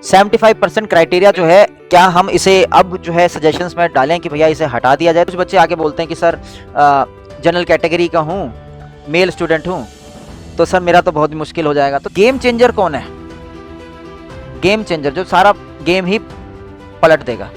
75% criteria जो है, क्या हम इसे अब जो है सजेशंस में डालें कि भैया इसे हटा दिया जाए? कुछ बच्चे आके बोलते हैं कि सर जनरल कैटेगरी का हूँ, मेल स्टूडेंट हूँ, तो सर मेरा तो बहुत मुश्किल हो जाएगा। तो गेम चेंजर कौन है? गेम चेंजर जो सारा गेम ही पलट देगा,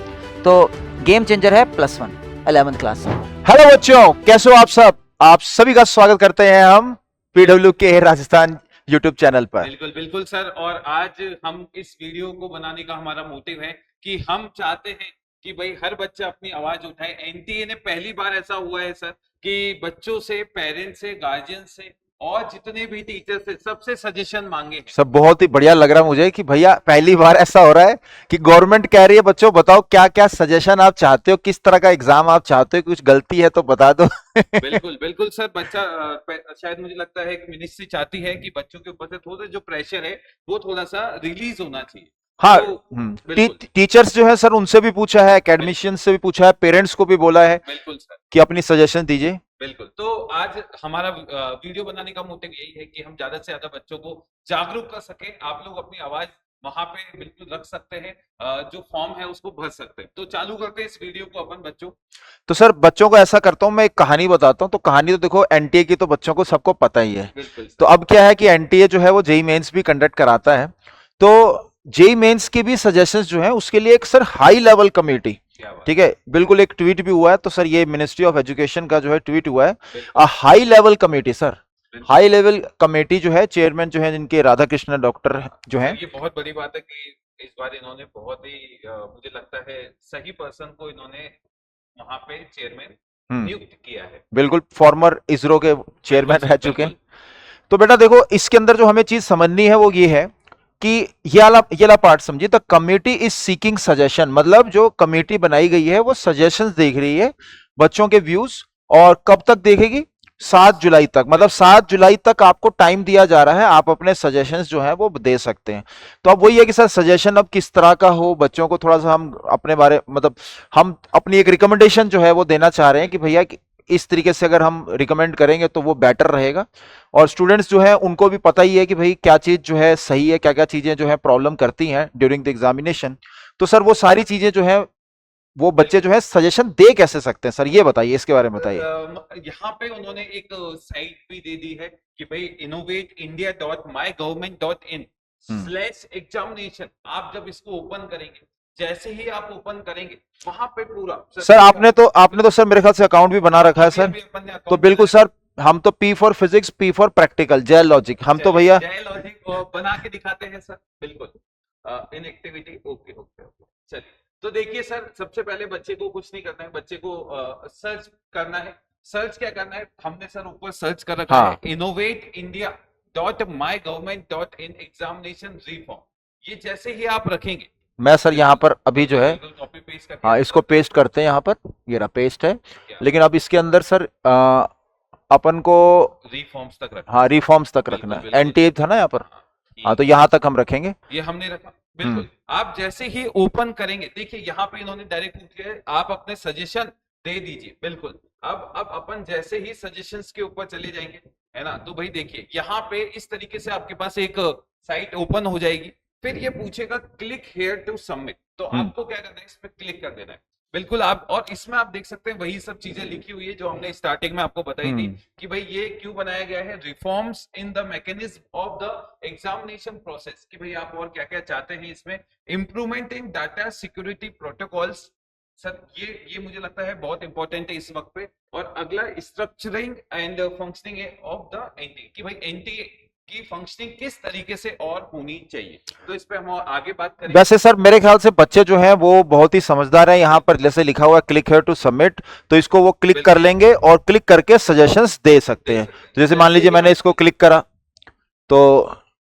तो गेम चेंजर है +1 11th क्लास। हेलो बच्चों, कैसे हो आप सब? आप सभी का स्वागत करते हैं हम पीडब्ल्यू के राजस्थान यूट्यूब चैनल पर। बिल्कुल बिल्कुल सर। और आज हम इस वीडियो को बनाने का हमारा मोटिव है कि हम चाहते हैं कि भाई हर बच्चा अपनी आवाज उठाए। एनटीए ने पहली बार ऐसा हुआ है सर कि बच्चों से, पेरेंट्स से, गार्जियन से और जितने भी टीचर से सबसे सजेशन मांगे हैं। सब बहुत ही बढ़िया लग रहा है मुझे कि भैया पहली बार ऐसा हो रहा है कि गवर्नमेंट कह रही है बच्चों बताओ क्या क्या सजेशन आप चाहते हो, किस तरह का एग्जाम आप चाहते हो, कुछ गलती है तो बता दो। बिल्कुल बिल्कुल सर। बच्चा शायद मुझे लगता है कि मिनिस्ट्री चाहती है कि बच्चों के ऊपर से थोड़ा जो प्रेशर है वो थोड़ा सा रिलीज होना चाहिए। हाँ, तो बिल्कुल टीचर्स जो है सर उनसे भी पूछा है, एकेडमिशियंस से भी पूछा है, पेरेंट्स को भी बोला है बिल्कुल सर, कि अपनी सजेशन दीजिए। बिल्कुल। तो आज हमारा वीडियो बनाने का मोटिव यही है कि हम ज्यादा से ज्यादा बच्चों को जागरूक कर सके। आप लोग अपनी आवाज वहां पे बिल्कुल रख सकते हैं, जो फॉर्म है उसको भर सकते हैं। तो चालू करते हैं इस वीडियो को अपन बच्चों। तो सर बच्चों को ऐसा करता हूँ, मैं एक कहानी बताता हूँ। तो कहानी तो देखो एनटीए की तो बच्चों को सबको पता ही है। बिल्कुल तो सर। अब क्या है कि एनटीए जो है वो जेई मेंस भी कंडक्ट कराता है। तो जेई मेंस की भी सजेशंस जो है उसके लिए एक सर हाई लेवल कमेटी, क्या बात ठीक है, बिल्कुल एक ट्वीट भी हुआ है। तो सर ये मिनिस्ट्री ऑफ एजुकेशन का जो है ट्वीट हुआ है, बिल्कुल, हाई लेवल कमेटी सर। बिल्कुल। हाई लेवल कमेटी जो है, चेयरमैन जो है जिनके राधा कृष्ण डॉक्टर जो है। सर, ये बहुत बड़ी बात है कि इस बार इन्होंने बहुत ही मुझे लगता है सही पर्सन को इन्होंने वहां पे चेयरमैन नियुक्त किया है। बिल्कुल फॉर्मर इसरो के चेयरमैन बिल्कुल रह सर, चुके हैं। बिल्कुल। तो बेटा देखो इसके अंदर जो हमें चीज समझनी है वो ये है कि ये वाला पार्ट समझिए। The committee is seeking suggestion, मतलब जो कमेटी बनाई गई है वो सजेशंस देख रही है बच्चों के व्यूज। और कब तक देखेगी? 7 जुलाई तक, मतलब 7 जुलाई तक आपको टाइम दिया जा रहा है, आप अपने सजेशंस जो है वो दे सकते हैं। तो अब वही है कि सर सजेशन अब किस तरह का हो, बच्चों को थोड़ा सा हम अपने बारे मतलब हम अपनी एक रिकमेंडेशन जो है वो देना चाह रहे हैं कि भैया इस तरीके से अगर हम रिकमेंड करेंगे तो वो बेटर रहेगा। और स्टूडेंट्स जो है उनको भी पता ही है कि भाई क्या चीज जो है सही है, क्या क्या चीजें जो है प्रॉब्लम करती हैं ड्यूरिंग द एग्जामिनेशन। तो सर वो सारी चीजें जो है वो बच्चे जो है सजेशन दे कैसे सकते हैं सर, ये बताइए, इसके बारे में बताइए। यहाँ पे उन्होंने एक साइट भी दे दी है कि भाई innovateindia.mygov.in/examination। आप जब इसको ओपन करेंगे, जैसे ही आप ओपन करेंगे वहां पे पूरा सर आपने तो सर मेरे ख्याल से अकाउंट भी बना रखा है सर। अभी अपन ने तो account बिल्कुल बनाया। सर, हम तो P for physics, P for practical, जय लॉजिक, हम तो भैया जय लॉजिक बना के दिखाते हैं सर। बिल्कुल। In activity okay okay okay. चलिए, तो देखिए सर, सबसे पहले बच्चे को कुछ नहीं करना है, बच्चे को सर्च करना है। सर्च क्या करना है? हमने सर ऊपर सर्च कर रखा हाँ। है innovateindia.mygov.in/examination reform। ये जैसे ही आप रखेंगे, मैं सर यहाँ पर अभी जो है, कॉपी पेस्ट करके हाँ इसको पेस्ट करते हैं यहाँ पर, ये रहा पेस्ट है। क्या? लेकिन अब इसके अंदर सर अपन को रिफॉर्म्स तक रखना हाँ है। रिफॉर्म्स तक बिल्कुल, रखना है, बिल्कुल। एनटीए था ना यहाँ पर। हाँ, हाँ तो यहाँ तक हम रखेंगे। ये हमने रखा। बिल्कुल। आप जैसे ही ओपन करेंगे, देखिए यहाँ पे इन्होंने डायरेक्ट पूछ लिया है, आप अपने सजेशन दे दीजिए। बिल्कुल। अब अपन जैसे ही सजेशंस के ऊपर चले जाएंगे, है ना, तो भाई देखिए यहाँ पे इस तरीके से आपके पास एक साइट ओपन हो जाएगी। फिर ये पूछेगा क्लिक हेयर टू सबमिट। तो आपको क्या करना है? इस पे क्लिक कर देना है। बिल्कुल। आप और इसमें आप देख सकते हैं वही सब चीजें लिखी हुई है जो हमने स्टार्टिंग में आपको बताई थी कि भाई ये क्यों बनाया गया है। Reforms in the mechanism of the examination process, कि भाई आप और क्या क्या चाहते हैं इसमें। Improvement in data security protocols. Sir ये मुझे लगता है बहुत इंपॉर्टेंट है इस वक्त पे। और अगला structuring and functioning of the NTA, कि भाई एनटीए की फंक्शनिंग किस तरीके से और होनी चाहिए। तो इस पे हम और आगे बात करेंगे। वैसे सर मेरे ख्याल से बच्चे जो हैं वो बहुत ही समझदार हैं। यहाँ पर जैसे लिखा हुआ है क्लिक हेयर टू सबमिट, तो इसको वो क्लिक कर लेंगे और क्लिक करके सजेशंस दे सकते हैं। तो जैसे मान लीजिए मैंने इसको क्लिक करा, तो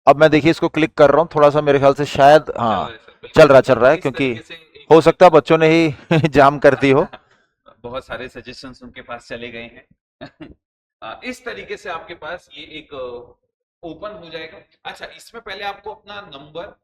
अब मैं देखिए इसको क्लिक कर रहा हूँ, थोड़ा सा मेरे ख्याल से शायद हाँ चल रहा है, क्योंकि हो सकता है बच्चों ने ही जाम कर दी हो। बहुत सारे सजेशंस उनके पास चले गए हैं। इस तरीके से आपके पास ये एक ओपन हो जाएगा। अच्छा, इसमें पहले आपको अपना नंबर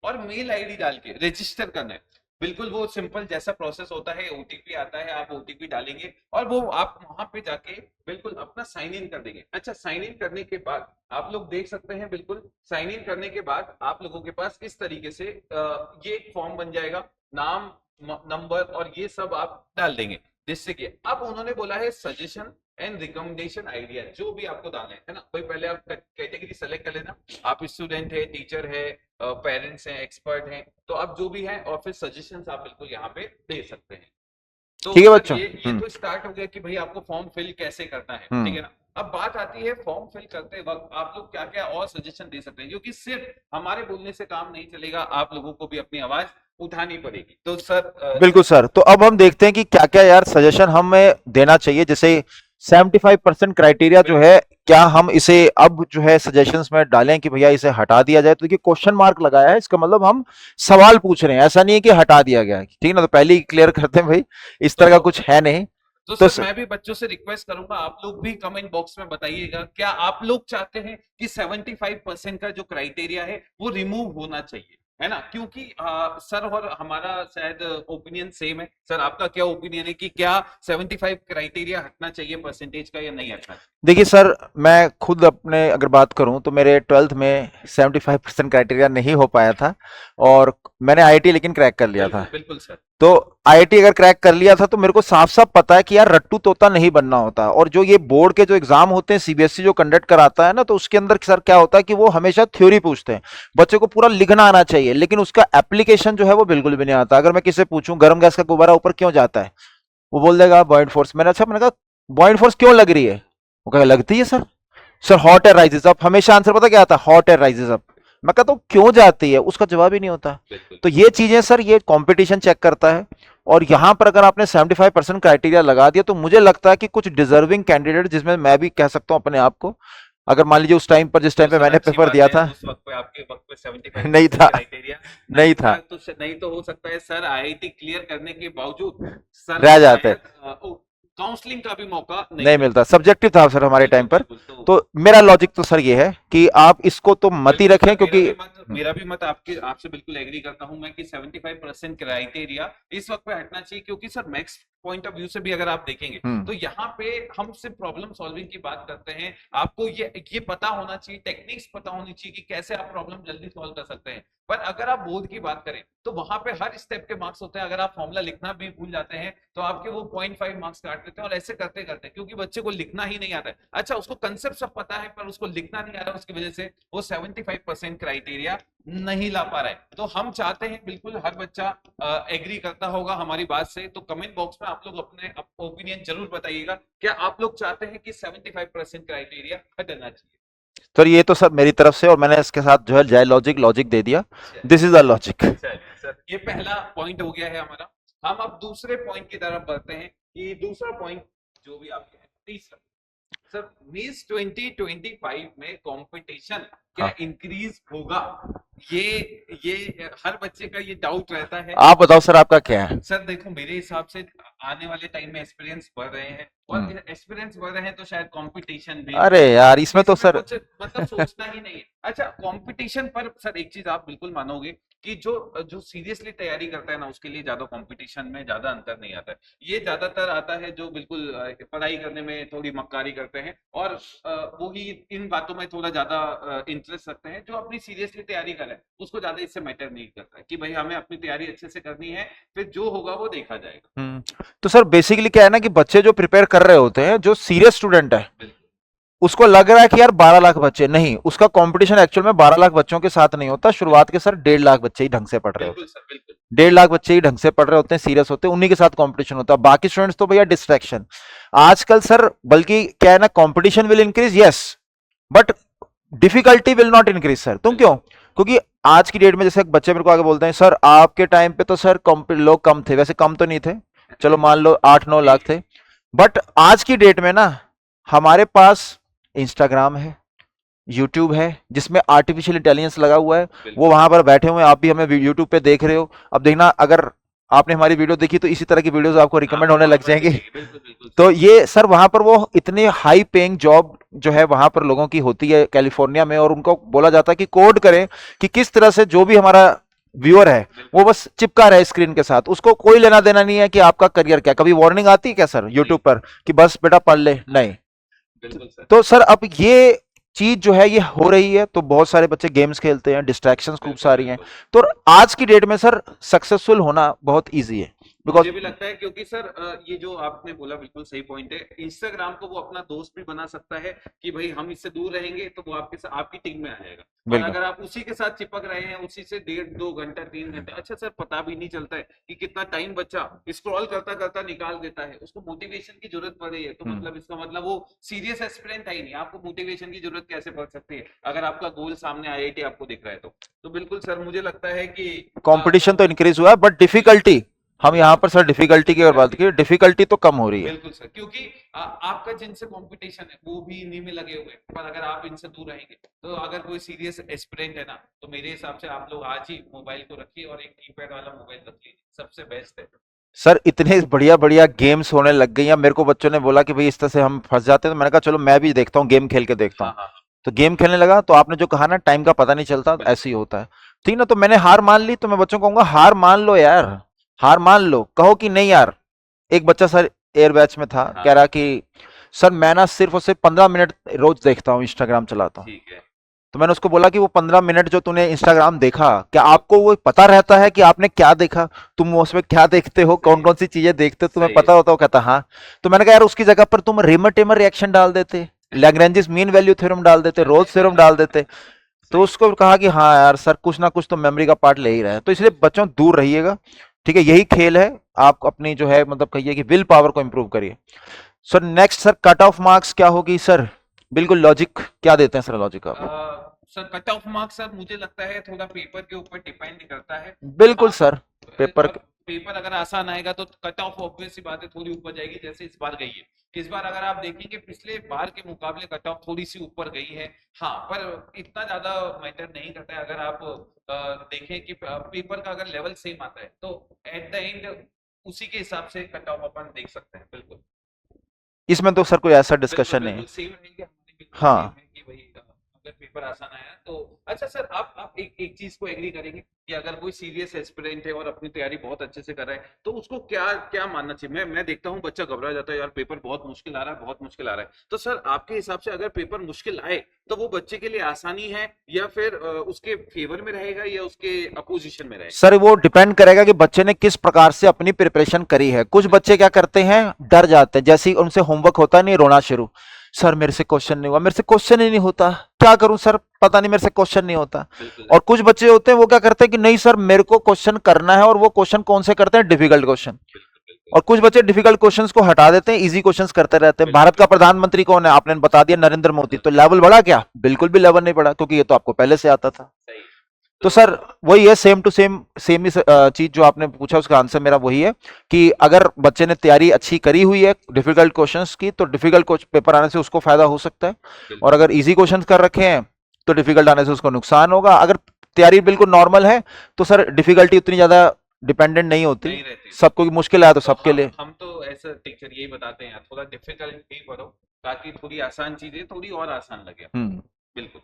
और मेल आईडी डाल के रजिस्टर करना है। बिल्कुल वो सिंपल जैसा प्रोसेस होता है, ओटीपी आता है, आप ओटीपी डालेंगे और वो आप वहां पे जाके बिल्कुल अपना साइन इन कर देंगे। अच्छा, साइन इन करने के बाद आप लोग देख सकते हैं, बिल्कुल साइन इन करने के बाद आप लोगों के पास इस तरीके से ये एक फॉर्म बन जाएगा, नाम, नंबर और ये सब आप डाल देंगे। जिससे कि अब उन्होंने बोला है सजेशन एंड रिकमेंडेशन आइडिया, जो भी आपको डालना है ना भाई, पहले आप कैटेगरी सेलेक्ट कर लेना, आप स्टूडेंट है, टीचर है, पेरेंट्स हैं, एक्सपर्ट हैं, तो आप जो भी हैं, और फिर सजेशंस आप बिल्कुल यहाँ पे दे सकते हैं। तो ठीक है सर बच्चों। ये तो स्टार्ट हो गया कि भाई आपको फॉर्म फिल कैसे करना है, ठीक है ना। अब बात आती है फॉर्म फिल करते वक्त आप लोग क्या क्या और सजेशन दे सकते हैं, क्योंकि सिर्फ हमारे बोलने से काम नहीं चलेगा, आप लोगों को भी अपनी आवाज उठानी पड़ेगी। तो सर बिल्कुल सर, तो अब हम देखते हैं कि क्या क्या यार सजेशन हमें देना चाहिए। जैसे 75% क्राइटेरिया जो है, क्या हम इसे अब जो है सजेशंस में डालें कि भैया इसे हटा दिया जाए? तो देखिए क्वेश्चन मार्क लगाया है, इसका मतलब हम सवाल पूछ रहे हैं, ऐसा नहीं है कि हटा दिया गया है, ठीक है ना। तो पहले ही क्लियर करते हैं भाई, इस तरह का कुछ है नहीं। तो तो सर मैं भी बच्चों से रिक्वेस्ट करूंगा, आप लोग भी कमेंट बॉक्स में बताइएगा, क्या आप लोग चाहते हैं कि 75% का जो क्राइटेरिया है वो रिमूव होना चाहिए, है ना। क्योंकि सर और हमारा शायद ओपिनियन सेम है। सर आपका क्या ओपिनियन है कि क्या 75 क्राइटेरिया हटना चाहिए परसेंटेज का या नहीं हटना चाहिए? देखिए सर, मैं खुद अपने अगर बात करूं तो मेरे 12th में 75% क्राइटेरिया नहीं हो पाया था, और मैंने आईआईटी लेकिन क्रैक कर लिया था। बिल्कुल सर। तो आईआईटी अगर क्रैक कर लिया था तो मेरे को साफ साफ पता है कि यार रट्टू तोता नहीं बनना होता। और जो ये बोर्ड के जो एग्जाम होते हैं, सीबीएसई जो कंडक्ट कराता है ना, तो उसके अंदर सर क्या होता है कि वो हमेशा थ्योरी पूछते हैं, बच्चे को पूरा लिखना आना चाहिए, लेकिन उसका एप्लीकेशन जो है वो बिल्कुल भी नहीं आता। अगर मैं किसी से पूछूं गर्म गैस का गुब्बारा ऊपर क्यों जाता है, वो बोल देगा बॉइंट फोर्स। मैंने कहा बॉइंट फोर्स क्यों लग रही है? वो कहेगा लगती है sir. Sir hot air rises up, हमेशा आंसर पता क्या आता है? Hot air rises up. मैं कहता हूँ क्यों जाती है, उसका जवाब ही नहीं होता। तो ये चीजें सर, ये कंपटीशन चेक करता है। और यहां पर अगर आपने 75% क्राइटेरिया लगा दिया, तो मुझे लगता है कि कुछ डिजर्विंग कैंडिडेट, जिसमें मैं भी कह सकता हूं अपने आप को, अगर मान लीजिए उस टाइम पर जिस टाइम पे मैंने पेपर दिया था, उस वक्त पे आपके वक्त पे 75 नहीं था, क्राइटेरिया नहीं था, तो नहीं तो हो सकता है सर आईआईटी क्लियर करने के बावजूद सर रह जाते, काउंसलिंग का भी मौका नहीं मिलता। सब्जेक्टिव था सर हमारे टाइम पर। तो तो मेरा लॉजिक तो सर ये है कि आप इसको तो मत ही रखें, क्योंकि मेरा भी मत आपसे बिल्कुल एग्री करता हूं मैं कि 75% क्राइटेरिया इस वक्त पे हटना चाहिए। क्योंकि sir max point of view से भी अगर आप देखेंगे तो यहाँ पे हम सिर्फ प्रॉब्लम सॉल्विंग की बात करते हैं। आपको ये पता होना चाहिए, टेक्निक्स पता होनी चाहिए कि कैसे आप प्रॉब्लम जल्दी सॉल्व कर सकते हैं। पर अगर आप बोर्ड की बात करें तो वहां पे हर स्टेप के मार्क्स होते हैं। अगर आप फॉर्मूला लिखना भी भूल जाते हैं तो आपके वो 0.5 मार्क्स काट देते हैं, और ऐसे करते करते क्योंकि बच्चे को लिखना ही नहीं आता है। अच्छा, उसको कंसेप्ट सब पता है पर उसको लिखना नहीं आ रहा, उसकी वजह से वो 75% क्राइटेरिया नहीं ला पा रहा है। तो हम चाहते हैं बिल्कुल हर बच्चा एग्री करता होगा हमारी बात से। तो कमेंट बॉक्स में आप लोग अपने ओपिनियन जरूर बताइएगा, क्या आप लोग चाहते हैं कि 75% क्राइटेरिया हटना चाहिए? सर ये तो सर मेरी तरफ से, और मैंने इसके साथ जो है जय लॉजिक दे दिया। This is the logic. Sir ये पहला पॉइंट हो गया है हमारा। हम अब दूसरे पॉइंट की तरफ बढ़ते हैं कि दूसरा पॉइंट जो भी आपके हैं, तीसरा सर मीस 2025 में कंपटीशन क्या इंक्रीज होगा? ये हर बच्चे का ये डाउट रहता है। आप बताओ सर, आपका क्या है? सर देखो, मेरे हिसाब से आने वाले टाइम में एक्सपीरियंस बढ़ रहे हैं, और एक्सपीरियंस बढ़ रहे हैं तो शायद कंपटीशन भी। अरे यार इसमें तो सर कुछ मतलब सोचना ही नहीं है। अच्छा, कंपटीशन पर सर एक चीज आप बिल्कुल मानोगे कि जो सीरियसली तैयारी करता है ना, उसके लिए ज्यादा कंपटीशन में ज्यादा अंतर नहीं आता है। ये ज्यादातर आता है जो बिल्कुल पढ़ाई करने में थोड़ी मक्कारी करते हैं, और वो ही इन बातों में थोड़ा ज्यादा इंटरेस्ट रखते हैं। जो अपनी सीरियसली तैयारी कर रहे हैं उसको ज्यादा इससे मैटर नहीं करता है कि भाई हमें अपनी तैयारी अच्छे से करनी है, फिर जो होगा वो देखा जाएगा। तो सर बेसिकली क्या है ना कि बच्चे जो प्रिपेयर कर रहे होते हैं, जो सीरियस स्टूडेंट है, उसको लग रहा है कि यार 12 लाख बच्चे, नहीं, उसका कंपटीशन एक्चुअल में 12 लाख बच्चों के साथ नहीं होता। शुरुआत के सर 1.5 लाख बच्चे ही ढंग से पढ़ रहे होते हैं, 1.5 लाख बच्चे ही ढंग से पढ़ रहे होते हैं, सीरियस होते हैं, उन्हीं के साथ कंपटीशन होता है। बाकी स्टूडेंट्स तो भैया डिस्ट्रैक्शन। आजकल सर बल्कि क्या है ना, competition will increase, yes, but difficulty will not increase sir. तुम क्यों? क्योंकि आज की डेट में जैसे बच्चे मेरे को आगे बोलते हैं, सर आपके टाइम पे तो सर लोग कम थे, वैसे कम तो नहीं थे, चलो मान लो 8-9 लाख थे, बट आज की डेट में ना हमारे पास इंस्टाग्राम है, यूट्यूब है, जिसमें आर्टिफिशियल इंटेलिजेंस लगा हुआ है। वो वहां पर बैठे हुए हैं, आप भी हमें यूट्यूब पे देख रहे हो। अब देखना, अगर आपने हमारी वीडियो देखी तो इसी तरह की वीडियोस आपको रिकमेंड होने लग जाएंगे। तो ये सर वहां पर वो इतने हाई पेइंग जॉब जो है वहां पर लोगों की होती है कैलिफोर्निया में, और उनको बोला जाता है कि कोड करें कि किस तरह से जो भी हमारा व्यूअर है वो बस चिपका रहा है स्क्रीन के साथ, उसको कोई लेना देना नहीं है कि आपका करियर क्या। कभी वार्निंग आती है क्या सर यूट्यूब पर कि बस बेटा पढ़ ले? नहीं। बिल्कुल सर। तो सर अब ये चीज जो है ये हो रही है, तो बहुत सारे बच्चे गेम्स खेलते हैं, डिस्ट्रैक्शंस खूब सारी हैं, तो आज की डेट में सर सक्सेसफुल होना बहुत इजी है। बिकॉज मुझे भी लगता है क्योंकि सर ये जो आपने बोला बिल्कुल सही पॉइंट है। इंस्टाग्राम को वो अपना दोस्त भी बना सकता है कि भाई हम इससे दूर रहेंगे तो वो आपके साथ आपकी टीम में आ जाएगा। और बिल्कुल। अगर आप उसी के साथ चिपक रहे हैं, उसी से 1.5-2 घंटा 3 घंटे, अच्छा सर पता भी नहीं चलता है कि कितना टाइम बच्चा स्क्रॉल करता करता निकाल देता है। उसको मोटिवेशन की जरूरत पड़ रही है, तो मतलब इसका मतलब वो सीरियस एस्पिरेंट है ही नहीं। आपको मोटिवेशन की जरूरत कैसे पड़ सकती है अगर आपका गोल सामने आईआईटी आपको दिख रहा है तो बिल्कुल सर मुझे लगता है कि कंपटीशन तो इंक्रीज हुआ है, बट डिफिकल्टी, हम यहाँ पर सर डिफिकल्टी की अगर बात की, डिफिकल्टी तो कम हो रही है। बिल्कुल सर, क्योंकि आपका जिनसे कंपटीशन है वो भी इन्हीं में लगे हुए हैं, पर अगर आप इनसे दूर रहेंगे तो अगर कोई सीरियस एस्पिरेंट है ना, तो मेरे हिसाब से आप लोग आज ही मोबाइल को रखिए और एक कीपैड वाला मोबाइल रख लीजिए, सबसे बेस्ट है। सर इतने बढ़िया बढ़िया गेम्स होने लग गई हैं, मेरे को बच्चों ने बोला कि भाई इस तरह से हम फंस जाते हैं, तो मैंने कहा चलो मैं भी देखता हूँ, गेम खेल के देखता हूँ। हाँ, तो गेम खेलने लगा, तो आपने जो कहा ना टाइम का पता नहीं चलता, ऐसे ही होता है। ठीक ना, तो मैंने हार मान ली, तो मैं बच्चों को कहूंगा हार मान लो यार, हार मान लो, कहो कि नहीं यार। एक बच्चा सर एयर बैच में था, कह रहा कि सर मैं ना सिर्फ और सिर्फ 15 मिनट रोज देखता हूँ, इंस्टाग्राम चलाता हूँ। ठीक है। तो मैंने उसको बोला कि वो 15 मिनट जो तूने इंस्टाग्राम देखा, क्या आपको वो पता रहता है कि आपने क्या देखा, तुम उसमें क्या देखते हो, कौन कौन सी चीजें देखते हो, तुम्हें सही पता होता हो? कहता हाँ। तो मैंने कहा यार उसकी जगह पर तुम रेमर टेमर रिएक्शन डाल देते, लैग्रेंजिस मीन वैल्यू थ्योरम डाल देते, रोल्स थ्योरम डाल देते। तो उसको कहा कि हाँ यार सर कुछ ना कुछ तो मेमोरी का पार्ट ले ही रहा है। तो इसलिए बच्चों दूर रहिएगा, ठीक है, यही खेल है। आप अपनी जो है मतलब कहिए कि विल पावर को इंप्रूव करिए। Sir next sir cut off marks क्या होगी सर? बिल्कुल लॉजिक क्या देते हैं सर लॉजिक आप? Sir cut off marks sir मुझे लगता है थोड़ा पेपर के ऊपर डिपेंड करता है। बिल्कुल सर, पेपर पेपर अगर आसान आएगा तो कट ऑफ ऑब्वियस सी बात है थोड़ी ऊपर जाएगी, जैसे इस बार गई है। इस बार अगर आप देखेंगे पिछले बार के मुकाबले कट ऑफ थोड़ी सी ऊपर गई है, हाँ, पर इतना ज्यादा मैटर नहीं करता है। अगर आप देखें कि पेपर का अगर लेवल सेम आता है तो एट द एंड उसी के हिसाब से कट ऑफ अपन देख सकते हैं। बिल्कुल इसमें तो सर कोई ऐसा डिस्कशन नहीं है। सेम रहेंगे हमारे, बिल्कुल हाँ। सेम है कि भाई अगर पेपर आसान आया तो अच्छा सर आप एक चीज को एग्री करेंगे कि अगर कोई सीरियस एस्पिरेंट है और अपनी तैयारी बहुत अच्छे से कर रहा है तो उसको क्या क्या मानना चाहिए? मैं देखता हूँ बच्चा घबरा जाता है, यार पेपर बहुत मुश्किल आ रहा है, बहुत मुश्किल आ रहा है। तो सर आपके हिसाब से अगर पेपर मुश्किल आए तो वो बच्चे के लिए आसानी है या फिर उसके फेवर में रहेगा या उसके अपोजिशन में रहेगा? सर वो डिपेंड करेगा कि बच्चे ने किस प्रकार से अपनी प्रिपरेशन करी है। कुछ बच्चे क्या करते हैं, डर जाते हैं, जैसे ही उनसे होमवर्क होता नहीं रोना शुरू, सर मेरे से क्वेश्चन नहीं हुआ, मेरे से क्वेश्चन ही नहीं होता, क्या करूं सर, पता नहीं मेरे से क्वेश्चन नहीं होता। और कुछ बच्चे होते हैं वो क्या करते हैं कि नहीं सर मेरे को क्वेश्चन करना है, और वो क्वेश्चन कौन से करते हैं, डिफिकल्ट क्वेश्चन। और कुछ बच्चे डिफिकल्ट क्वेश्चंस को हटा देते हैं, इजी क्वेश्चंस करते रहते हैं। भारत का प्रधानमंत्री कौन है, आपने बता दिया, नरेंद्र मोदी। तो लेवल बढ़ा क्या? बिल्कुल भी लेवल नहीं बढ़ा, क्योंकि ये तो आपको पहले से आता था। तो सर वही है, सेम टू सेम ही चीज जो आपने पूछा उसका आंसर मेरा वही है कि अगर बच्चे ने तैयारी अच्छी करी हुई है डिफिकल्ट क्वेश्चंस की, तो डिफिकल्ट पेपर आने से उसको फायदा हो सकता है। और अगर इजी क्वेश्चंस कर रखे हैं तो डिफिकल्ट आने से उसको नुकसान होगा। अगर तैयारी बिल्कुल नॉर्मल है तो सर डिफिकल्टी उतनी ज्यादा डिपेंडेंट नहीं होती, सबको मुश्किल आया तो सबके लिए। हम तो ऐसा टीचर यही बताते हैं, थोड़ा डिफिकल्ट ही पढ़ो ताकि थोड़ी आसान चीजें थोड़ी और आसान लगे। बिल्कुल।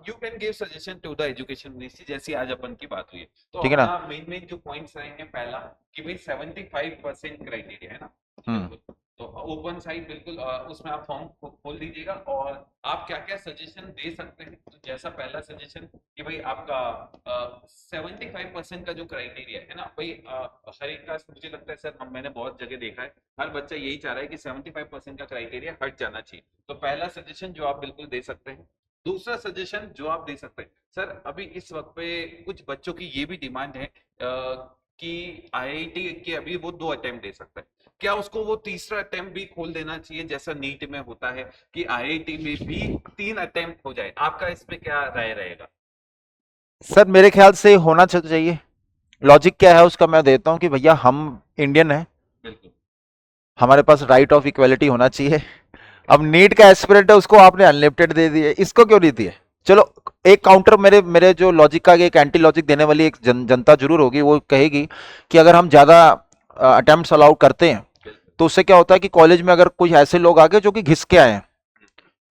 You can give suggestion to the education ministry, जैसी आज अपन की बात हुई है। तो ठीक है ना, मेन जो पॉइंट्स रहे हैं, पहला कि भाई 75% क्राइटेरिया है ना, तो ओपन साइट बिल्कुल उसमें आप फॉर्म खोल दीजिएगा और आप क्या क्या सजेशन दे सकते हैं। तो जैसा पहला सजेशन कि भाई आपका 75% का जो क्राइटेरिया है ना भाई, हर एक का मुझे लगता है सर, मैंने बहुत जगह देखा है, हर बच्चा यही चाह रहा है कि 75% का क्राइटेरिया हट जाना चाहिए। तो पहला सजेशन जो आप बिल्कुल दे सकते हैं। दूसरा सजेशन जो आप दे सकते हैं सर, अभी इस वक्त पे कुछ बच्चों की ये भी डिमांड है कि आईआईटी के अभी वो 2 अटेम्प्ट दे सकता है, क्या उसको वो तीसरा अटेम्प्ट भी खोल देना चाहिए जैसा नीट में होता है कि आईआईटी में भी 3 अटेम्प्ट हो जाए? आपका इस पे क्या राय रहेगा? सर मेरे ख्याल से होना चाहिए। लॉजिक क्या है उसका मैं देता हूं कि भैया हम इंडियन है, बिल्कुल हमारे पास राइट ऑफ इक्वलिटी होना चाहिए। अब नीट का एस्पिरेंट है उसको आपने अनलिमिटेड दे दिए, इसको क्यों नहीं दिए? चलो एक काउंटर मेरे जो लॉजिक का एक एंटी लॉजिक देने वाली एक जनता जरूर होगी, वो कहेगी कि अगर हम ज्यादा अटेम्प्ट्स अलाउ करते हैं तो उससे क्या होता है कि कॉलेज में अगर कोई ऐसे लोग आ गए जो कि घिस के आए हैं,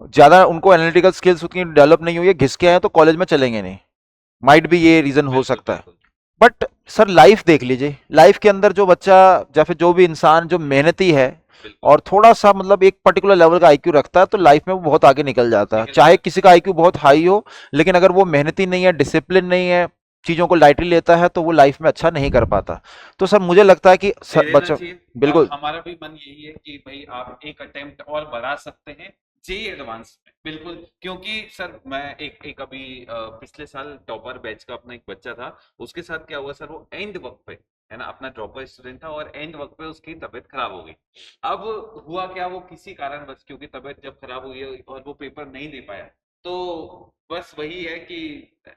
ज्यादा उनको एनालिटिकल स्किल्स उतनी डेवलप नहीं हुई है, घिस के आए हैं, तो कॉलेज में चलेंगे नहीं। माइट भी ये रीजन हो सकता है। बट सर लाइफ देख लीजिए, लाइफ के अंदर जो बच्चा या फिर जो भी इंसान जो मेहनती है बिल्कुल और थोड़ा सा मतलब एक पर्टिकुलर लेवल का आईक्यू रखता है तो लाइफ में वो बहुत आगे निकल जाता है। निकल चाहे जाता किसी का आईक्यू बहुत हाई हो, लेकिन अगर वो मेहनती नहीं है, डिसिप्लिन नहीं है, चीजों को लाइटली लेता है, तो वो लाइफ में अच्छा नहीं कर पाता। तो सर मुझे लगता है कि दे देना बच्चों, चाहिए। बिल्कुल हमारा भी मन यही है कि भाई आप एक अटेम्प्ट और बढ़ा सकते हैं जेई एडवांस में, बिल्कुल। क्योंकि सर मैं एक अभी पिछले साल टॉपर बैच का अपना एक बच्चा था, उसके साथ क्या हुआ सर, वो एंड वक्त पे, है ना, अपना ड्रॉपर स्टूडेंट था और एंड वक्त पे उसकी तबीयत खराब हो गई। अब हुआ क्या, वो किसी कारणवश, क्योंकि तबीयत जब खराब हुई है और वो पेपर नहीं दे पाया, तो बस वही है कि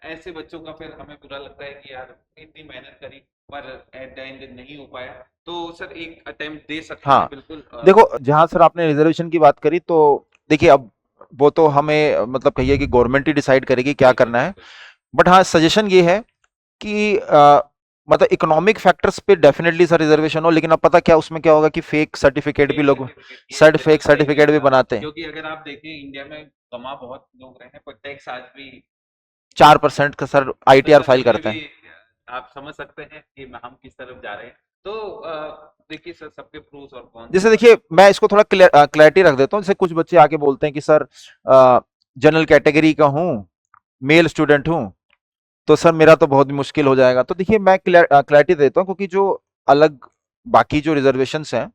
ऐसे बच्चों का फिर हमें बुरा लगता है कि यार इतनी मेहनत करी पर एट द एंड नहीं हो पाया। तो सर एक अटेम्प्ट दे सकते हैं हाँ। बिल्कुल। देखो जहां सर आपने रिजर्वेशन की बात करी, तो देखिए अब वो तो हमें मतलब कहिए कि गवर्नमेंट ही डिसाइड करेगी क्या बिल्कुल करना है। बिल्कुल बट हाँ सजेशन ये है कि मतलब इकोनॉमिक फैक्टर्स पे डेफिनेटली सर रिजर्वेशन हो, लेकिन अब पता क्या उसमें क्या होगा कि फेक सर्टिफिकेट भी फेक लोग, सर्टिफिकेट ये बिल्कुल फेक सही नहीं सर्टिफिकेट भी होता। बनाते हैं। क्योंकि अगर आप देखें इंडिया में कमा बहुत लोग रहे हैं पर टैक्स आज भी 4% का सर तो आईटीआर सर फाइल इसमें करते भी हैं। आप समझ सकते हैं कि हम किस तरफ जा रहे हैं। तो देखिए सर सबके प्रोस और कॉन्स जैसे होता देखिए मैं इसको थोड़ा क्लैरिटी रख देता हूँ। जैसे कुछ बच्चे आके बोलते हैं कि सर जनरल कैटेगरी का हूँ, मेल स्टूडेंट हूँ, तो सर मेरा तो बहुत मुश्किल हो जाएगा। तो देखिए मैं क्लैरिटी देता हूँ, क्योंकि जो अलग बाकी जो रिजर्वेशंस हैं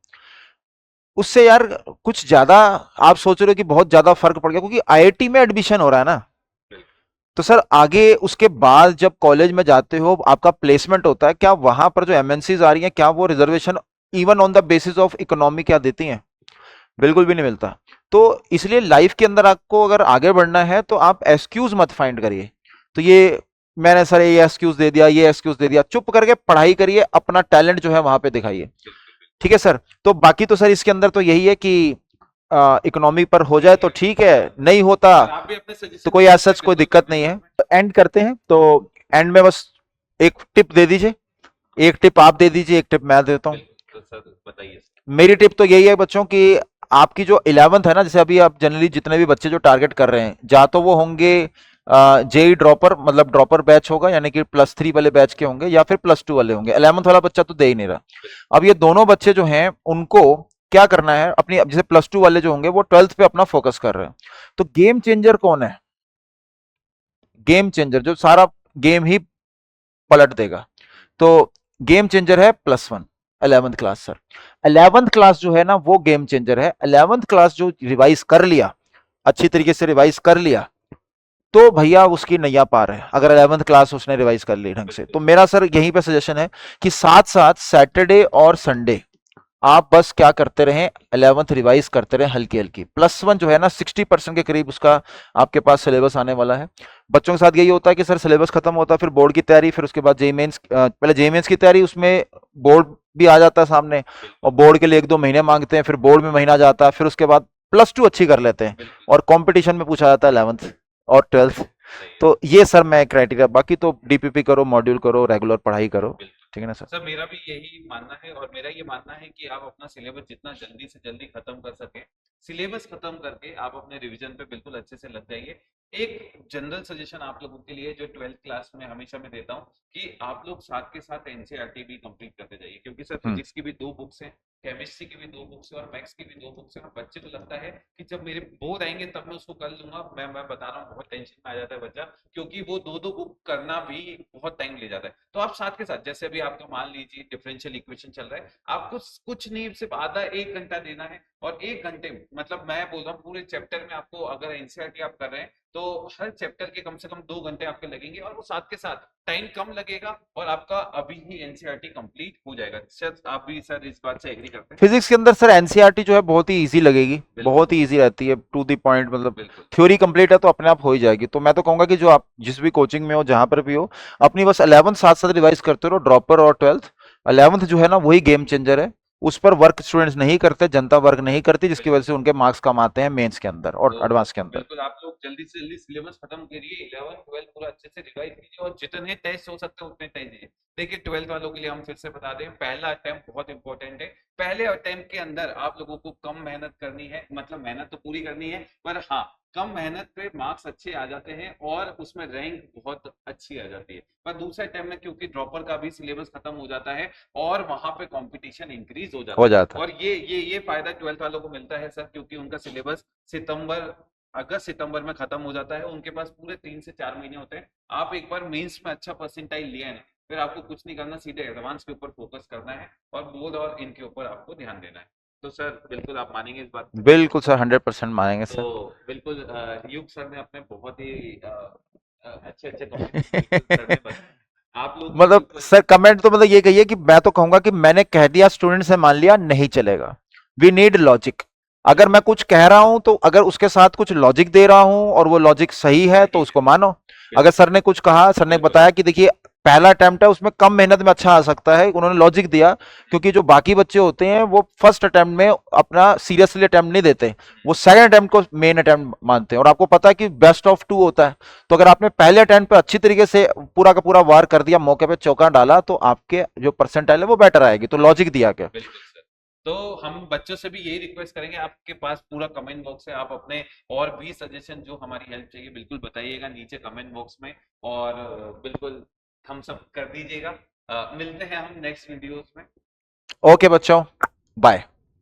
उससे यार कुछ ज्यादा आप सोच रहे हो कि बहुत ज्यादा फर्क पड़ गया, क्योंकि आईआईटी में एडमिशन हो रहा है ना। है। तो सर आगे उसके बाद जब कॉलेज में जाते हो, आपका प्लेसमेंट होता है, क्या वहां पर जो एमएनसीज आ रही हैं, क्या वो reservation even on the basis of economy क्या देती हैं? बिल्कुल भी नहीं मिलता। तो इसलिए लाइफ के अंदर आपको अगर आगे बढ़ना है तो आप एक्सक्यूज मत फाइंड करिए। तो ये मैंने सर ये एक्सक्यूज दे दिया, ये एक्सक्यूज दे दिया, चुप करके पढ़ाई करिए, अपना टैलेंट जो है वहां पे दिखाइए। ठीक है सर। तो बाकी तो सर इसके अंदर तो यही है कि इकोनॉमी पर हो जाए तो ठीक है, नहीं होता सर आप भी अपने तो सजेशन कोई दे ऐसा सकते हैं कोई बिल्कुल दिक्कत नहीं कमेंट है। बॉक्स में। एंड करते हैं तो एंड में बस एक टिप दे दीजिए, एक टिप आप दे दीजिए, एक टिप मैं देता हूँ। बिल्कुल तो सर बताइए। मेरी टिप तो यही है बच्चों की, आपकी जो 11th है ना, जैसे अभी आप जनरली जितने भी बच्चे जो टारगेट कर रहे हैं, या तो वो होंगे जेई ड्रॉपर, मतलब ड्रॉपर बैच होगा यानी कि +3 वाले बैच के होंगे, या फिर +2 वाले होंगे। 11th वाला बच्चा तो दे ही नहीं रहा। अब ये दोनों बच्चे जो हैं उनको क्या करना है, अपनी जैसे +2 वाले जो होंगे वो 12th पे अपना फोकस कर रहे हैं। तो गेम चेंजर कौन है? गेम चेंजर जो सारा गेम ही पलट देगा, तो गेम चेंजर है +1 11th class sir. 11th class जो है ना वो गेम चेंजर है। 11th क्लास जो रिवाइज कर लिया, अच्छी तरीके से रिवाइज कर लिया, तो भैया उसकी नैया पार है, अगर 11th क्लास उसने रिवाइज कर ली ढंग से। तो मेरा सर यहीं पे सजेशन है कि साथ साथ सैटरडे और संडे आप बस क्या करते रहें, 11th रिवाइज करते रहें हल्की हल्की। +1 जो है ना 60% के करीब उसका आपके पास सिलेबस आने वाला है। बच्चों के साथ यही होता है कि सर सिलेबस खत्म होता है, फिर बोर्ड की तैयारी, फिर उसके बाद जेई मेंस, पहले जेई मेंस की तैयारी, उसमें बोर्ड भी आ जाता है सामने, और बोर्ड के लिए 1-2 महीने मांगते हैं, फिर बोर्ड में महीना जाता है, फिर उसके बाद +2 अच्छी कर लेते हैं, बिल्कुल और कंपटीशन में पूछा जाता है 11th और 12th। सही है। तो ये सर मैं क्राइटेरिया, बाकी तो डीपीपी करो, मॉड्यूल करो, रेगुलर पढ़ाई करो। बिल्कुल ठीक है ना सर? सर मेरा भी यही मानना है और मेरा ये मानना है कि आप अपना सिलेबस जितना जल्दी से जल्दी खत्म कर सके, सिलेबस खत्म करके आप अपने रिवीजन पे बिल्कुल अच्छे से लग जाइए। एक जनरल सजेशन आप लोगों के लिए जो 12th क्लास में हमेशा मैं देता हूँ कि आप लोग साथ के साथ एनसीईआरटी भी कंप्लीट करते जाइए, क्योंकि सर हम्म। फिजिक्स की भी 2 बुक्स हैं, केमिस्ट्री की भी 2 बुक्स है और मैथ्स की भी 2 बुक्स है। और बच्चे को लगता है कि जब मेरे बोर्ड आएंगे तब मैं उसको कर लूंगा, मैं बता रहा हूँ बहुत टेंशन में आ जाता है बच्चा, क्योंकि वो 2-2 बुक करना भी बहुत टाइम ले जाता है। तो आप साथ के साथ, जैसे अभी आपका मान लीजिए डिफरेंशियल इक्वेशन चल रहा है, आपको कुछ नहीं सिर्फ आधा 1 घंटा देना है, और 1 घंटे मतलब मैं बोल रहा हूँ पूरे चैप्टर में आपको, अगर एनसीईआरटी आप कर रहे हैं तो हर चैप्टर के कम से कम 2 घंटे आपके लगेंगे, और वो साथ के साथ टाइम कम लगेगा और आपका अभी ही एनसीईआरटी कंप्लीट हो जाएगा। शायद आप भी सर इस बात से एग्री करते हैं। फिजिक्स के अंदर सर एनसीईआरटी जो है बहुत ही इजी लगेगी, बिल्कुल बहुत ही इजी रहती है, टू द पॉइंट, मतलब बिल्कुल थ्योरी कंप्लीट है तो अपने आप हो ही जाएगी। तो मैं तो कहूंगा कि जो आप जिस भी कोचिंग में हो, जहां पर भी हो, अपनी बस 11th साथ साथ रिवाइज करते रहो, ड्रॉपर और 12th। 11th जो है ना वही गेम चेंजर है, उस पर वर्क स्टूडेंट्स नहीं करते, जनता वर्क नहीं करती, जिसकी वजह से उनके मार्क्स कम आते हैं मेंस के अंदर और तो एडवांस के अंदर। बिल्कुल आप लोग जल्दी से जल्दी सिलेबस खत्म करिए, 11 12 पूरा अच्छे से रिवाइज कीजिए और जितने टेस्ट हो सकते हैं उतने टेस्ट दीजिए। देखिए 12th वालों के लिए हम फिर से बता दें, पहला अटेम्प्ट बहुत इंपॉर्टेंट है। पहले अटेम्प्ट के अंदर आप लोगों को कम मेहनत करनी है, मतलब मेहनत तो पूरी करनी है, पर हाँ कम मेहनत पे मार्क्स अच्छे आ जाते हैं और उसमें रैंक बहुत अच्छी आ जाती है। पर दूसरे टाइम में क्योंकि ड्रॉपर का भी सिलेबस खत्म हो जाता है और वहां पे कंपटीशन इंक्रीज हो जाता हो है। जाता है। और ये फायदा 12th वालों को मिलता है सर, क्योंकि उनका सिलेबस अगस्त सितंबर में खत्म हो जाता है, उनके पास पूरे 3 से 4 महीने होते हैं। आप एक बार मेंस में अच्छा परसेंटाइल लिया है ना, फिर आपको कुछ नहीं करना, सीधे एडवांस के ऊपर फोकस करना है और बोर्ड और इनके ऊपर आपको ध्यान देना है। तो सर बिल्कुल आप मानेंगे इस बात को? बिल्कुल सर, 100% मानेंगे तो सर। बिल्कुल युग सर ने अपने बहुत ही अच्छे अच्छे कमेंट्स बिल्कुल सर ने बताए। आप लोग भी मतलब बिल्कुल सर कमेंट तो मतलब ये कहिए कि मैं तो कहूंगा कि मैंने कह दिया, स्टूडेंट से मान लिया, नहीं चलेगा। We need logic. अगर मैं कुछ कह रहा हूं तो अगर उसके साथ कुछ लॉजिक दे रहा हूं और वो लॉजिक सही है तो सही उसको मानो। अगर बिल्कुल सर ने कुछ कहा, सर ने बिल्कुल बताया कि देखिए पहला अटेम्प्ट है उसमें कम मेहनत में अच्छा आ सकता है, उन्होंने लॉजिक दिया, क्योंकि जो बाकी बच्चे होते हैं वो फर्स्ट अटेम्प्ट में अपना सीरियसली अटेम्प्ट नहीं देते, वो सेकंड अटेम्प्ट को मेन अटेम्प्ट मानते हैं। और आपको पता है कि बेस्ट ऑफ 2 होता है। तो अगर आपने पहले अटेम्प्ट पे अच्छी तरीके से पूरा का पूरा वार कर दिया, मौके पे चौका डाला, तो आपके जो परसेंटाइल है वो बेटर आएगी। तो लॉजिक दिया क्या। बिल्कुल सर। तो हम बच्चों से भी यही रिक्वेस्ट करेंगे, आपके पास पूरा कमेंट बॉक्स है, आप अपने और भी सजेशन जो हमारी हेल्प चाहिए बिल्कुल बताइएगा नीचे कमेंट बॉक्स में, और बिल्कुल थम्स अप कर दीजिएगा। मिलते हैं हम नेक्स्ट वीडियोस में। ओके बच्चों, बाय।